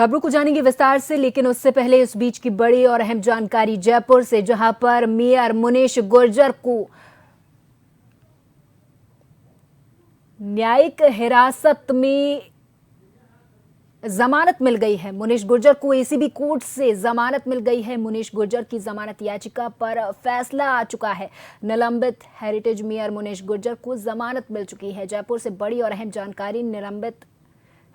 खबरों को जानेंगे विस्तार से, लेकिन उससे पहले इस बीच की बड़ी और अहम जानकारी जयपुर से, जहां पर मेयर मुनीश गुर्जर को न्यायिक हिरासत में जमानत मिल गई है। मुनीश गुर्जर को एसीबी कोर्ट से जमानत मिल गई है। मुनीश गुर्जर की जमानत याचिका पर फैसला आ चुका है। निलंबित हेरिटेज मेयर मुनीश गुर्जर को जमानत मिल चुकी है। जयपुर से बड़ी और अहम जानकारी, निलंबित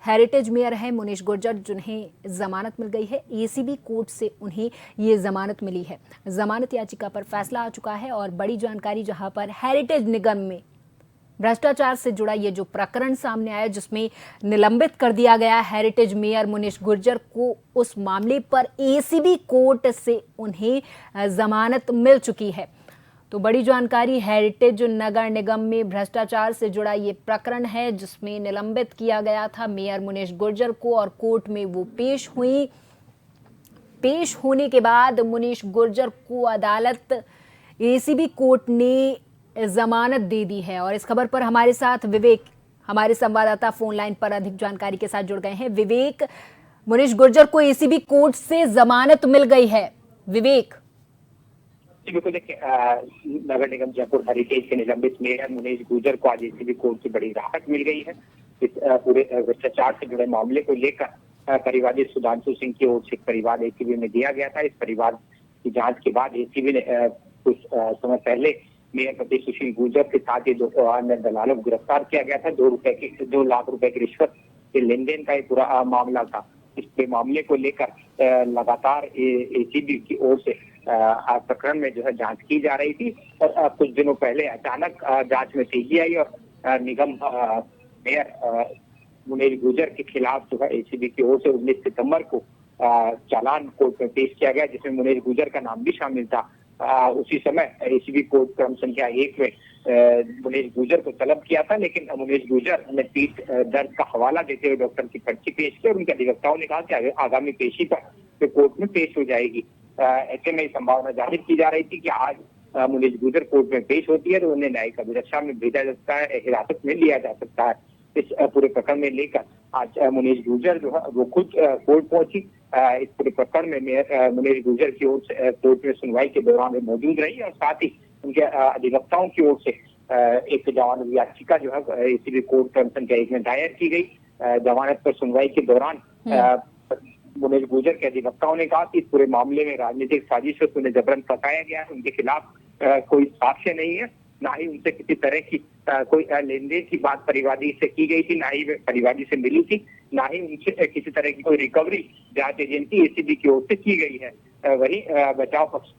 हेरिटेज मेयर है मुनीश गुर्जर, जिन्हें जमानत मिल गई है। एसीबी कोर्ट से उन्हें ये जमानत मिली है। जमानत याचिका पर फैसला आ चुका है। और बड़ी जानकारी, जहां पर हेरिटेज निगम में भ्रष्टाचार से जुड़ा ये जो प्रकरण सामने आया, जिसमें निलंबित कर दिया गया हेरिटेज मेयर मुनीश गुर्जर को, उस मामले पर एसीबी कोर्ट से उन्हें जमानत मिल चुकी है। तो बड़ी जानकारी, हेरिटेज नगर निगम में भ्रष्टाचार से जुड़ा ये प्रकरण है, जिसमें निलंबित किया गया था मेयर मुनीश गुर्जर को, और कोर्ट में वो पेश हुई। पेश होने के बाद मुनीश गुर्जर को अदालत, एसीबी कोर्ट ने जमानत दे दी है। और इस खबर पर हमारे साथ विवेक, हमारे संवाददाता, फोन लाइन पर अधिक जानकारी के साथ जुड़ गए हैं। विवेक, मुनीश गुर्जर को एसीबी कोर्ट से जमानत मिल गई है। विवेक। बिल्कुल, देखिए, नगर निगम जयपुर हेरिटेज के निलंबित मेयर मुनीश गुर्जर को आज एसीबी कोर्ट से बड़ी राहत मिल गई है। इस पूरे भ्रष्टाचार से जुड़े मामले को लेकर परिवादी सुधांशु सिंह की ओर से एक परिवाद एसीबी में दिया गया था। इस परिवाद की जांच के बाद एसीबी ने कुछ समय पहले मेयर पति सुशील गुर्जर के साथ ही दो अन्य दलालों को गिरफ्तार किया गया था। 2 लाख रुपए की रिश्वत के लेन देन का एक पूरा मामला था। इस मामले को लेकर लगातार एसीबी की ओर से प्रकरण में जो है जांच की जा रही थी। और कुछ दिनों पहले अचानक जांच में तेजी आई और निगम मेयर मुनीश गुर्जर के खिलाफ जो है एसीबी की ओर से 19 सितंबर को चालान कोर्ट में पेश किया गया, जिसमें मुनीश गुर्जर का नाम भी शामिल था। उसी समय एसीबी कोर्ट क्रम संख्या 1 में मुनीश गुर्जर को तलब किया था, लेकिन मुनीश गुर्जर ने पीठ दर्द का हवाला देते हुए डॉक्टर की पर्ची पेश की और उनके अधिवक्ताओं ने कहा कि आगामी पेशी पर कोर्ट में पेश हो जाएगी। ऐसे में संभावना जाहिर की जा रही थी कि आज मुनीश गुर्जर कोर्ट में पेश होती है तो उन्हें न्यायिक अभिरक्षा में भेजा जा सकता है, हिरासत में लिया जा सकता है। इस पूरे प्रकरण में लेकर आज मुनीश गुर्जर जो है वो खुद कोर्ट पहुंची। इस पूरे प्रकरण में मेयर मुनीश गुर्जर की ओर से कोर्ट में सुनवाई के दौरान मौजूद रही और साथ ही उनके अधिवक्ताओं की ओर से एक जमानत याचिका जो है एसीबी कोर्ट क्रम संख्या 1 में दायर की गई। जमानत पर सुनवाई के दौरान मुनीश गुर्जर के अधिवक्ताओं ने कहा कि इस पूरे मामले में राजनीतिक साजिश से उन्हें जबरन फंसाया गया है। उनके खिलाफ कोई साक्ष्य नहीं है, ना ही उनसे किसी तरह की कोई लेन देन की बात परिवादी से की गई थी, ना ही परिवादी से मिली थी, ना ही उनसे किसी तरह की कोई रिकवरी जांच एजेंसी एसीबी की ओर से की गई है। वहीं बचाव पक्ष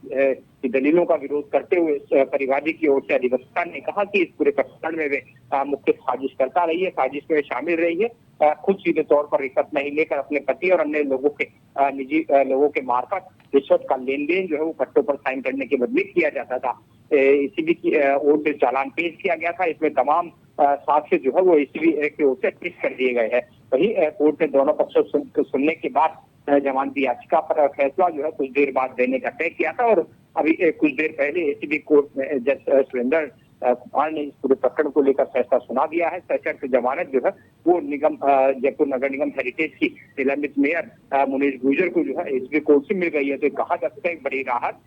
की दलीलों का विरोध करते हुए परिवादी की ओर से अधिवक्ता ने कहा कि इस पूरे प्रकरण में वे मुख्य साजिश करता रही है, साजिश में शामिल रही है। खुद सीधे तौर पर रिश्वत नहीं लेकर अपने पति और अन्य लोगों के निजी लोगों के मार्फत रिश्वत का लेन देन जो है वो पट्टों पर साइन करने के बदले किया जाता था। एसीबी की ओर से चालान पेश किया गया था। इसमें तमाम साक्ष्य जो है वो एसीबी की ओर से पेश कर दिए गए हैं। वहीं कोर्ट ने दोनों पक्षों को सुनने के बाद जमानत याचिका पर फैसला जो है कुछ देर बाद देने का तय किया था। और अभी कुछ देर पहले एसीबी कोर्ट में जज सुरेंद्र कुमार ने इस पूरे प्रकरण को लेकर फैसला सुना दिया है। सशर्त जमानत जो है वो निगम जयपुर नगर निगम हेरिटेज की निलंबित मेयर मुनीश गुर्जर को जो है एसीबी कोर्ट से मिल गई है। तो कहा जा सकता है एक बड़ी राहत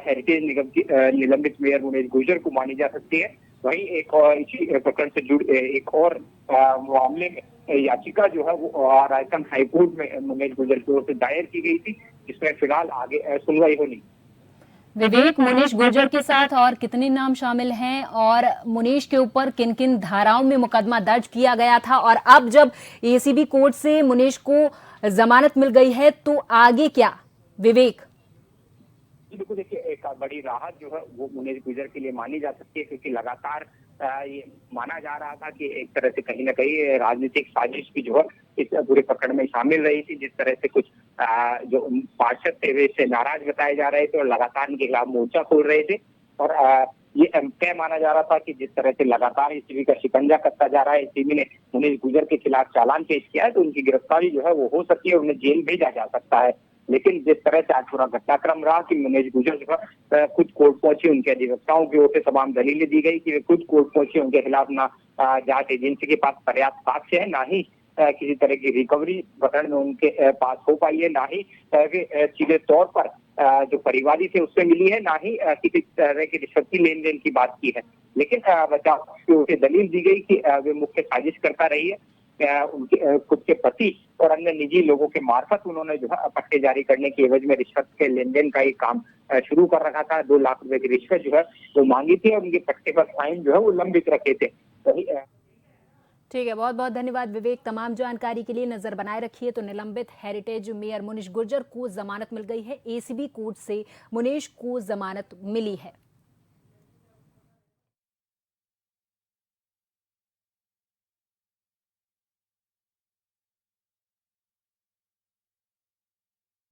हेरिटेज निगम की निलंबित मेयर मुनीश गुर्जर को मानी जा सकती है। वहीं एक और इसी प्रकरण से जुड़े एक और मामले में याचिका जो है वो राजस्थान हाईकोर्ट में मुनीश गुर्जर की ओर से दायर की गई थी, जिसमें फिलहाल आगे सुनवाई होनी। विवेक, मुनीश गुर्जर के साथ और कितने नाम शामिल हैं और मुनीश के ऊपर किन किन धाराओं में मुकदमा दर्ज किया गया था, और अब जब एसीबी कोर्ट से मुनीश को जमानत मिल गई है तो आगे क्या? विवेक। बिल्कुल, देखिए, एक बड़ी राहत जो है वो मुनीश गुर्जर के लिए मानी जा सकती है, क्योंकि लगातार ये माना जा रहा था कि एक तरह से कहीं ना कहीं राजनीतिक साजिश भी जो है इस पूरे प्रकरण में शामिल रही थी। जिस तरह से कुछ जो पार्षद थे वे इससे नाराज बताए जा रहे थे और लगातार इनके खिलाफ मोर्चा खोल रहे थे। और ये तय माना जा रहा था कि जिस तरह से लगातार एसीबी का शिकंजा कसता जा रहा है, एसीबी ने मुनीश गुर्जर के खिलाफ चालान पेश किया है तो उनकी गिरफ्तारी जो है वो हो सकती है, उन्हें जेल भेजा जा सकता है। लेकिन जिस तरह से आज पूरा घटनाक्रम रहा कि मुनीश गुर्जर जो है खुद कोर्ट पहुंचे, उनके अधिवक्ताओं की ओर से तमाम दलीलें दी गई कि वे खुद कोर्ट पहुंचे, उनके खिलाफ ना जांच एजेंसी के पास पर्याप्त साक्ष्य है, ना ही किसी तरह की रिकवरी प्रकरण में उनके पास हो पाई है, ना ही सीधे तौर पर जो परिवादी थे उससे मिली है, ना ही किसी तरह की रिश्वत की लेन देन की बात की है। लेकिन बचाव की ओर से दलील दी गई कि वे मुख्य साजिश करता रही है। उनके खुद के पति और अन्य निजी लोगों के मार्फत उन्होंने जो है पट्टे जारी करने की एवज में रिश्वत के लेन देन का एक काम शुरू कर रखा था। 2 लाख रुपए की रिश्वत जो है वो मांगी थी और उनके पट्टे पर फाइन जो है वो लंबित रखे थे। वही ठीक है, बहुत बहुत धन्यवाद विवेक। तमाम जानकारी के लिए नजर बनाए रखिए। तो निलंबित हेरिटेज मेयर मुनीश गुर्जर को जमानत मिल गई है। एसीबी कोर्ट से मुनीश को जमानत मिली है।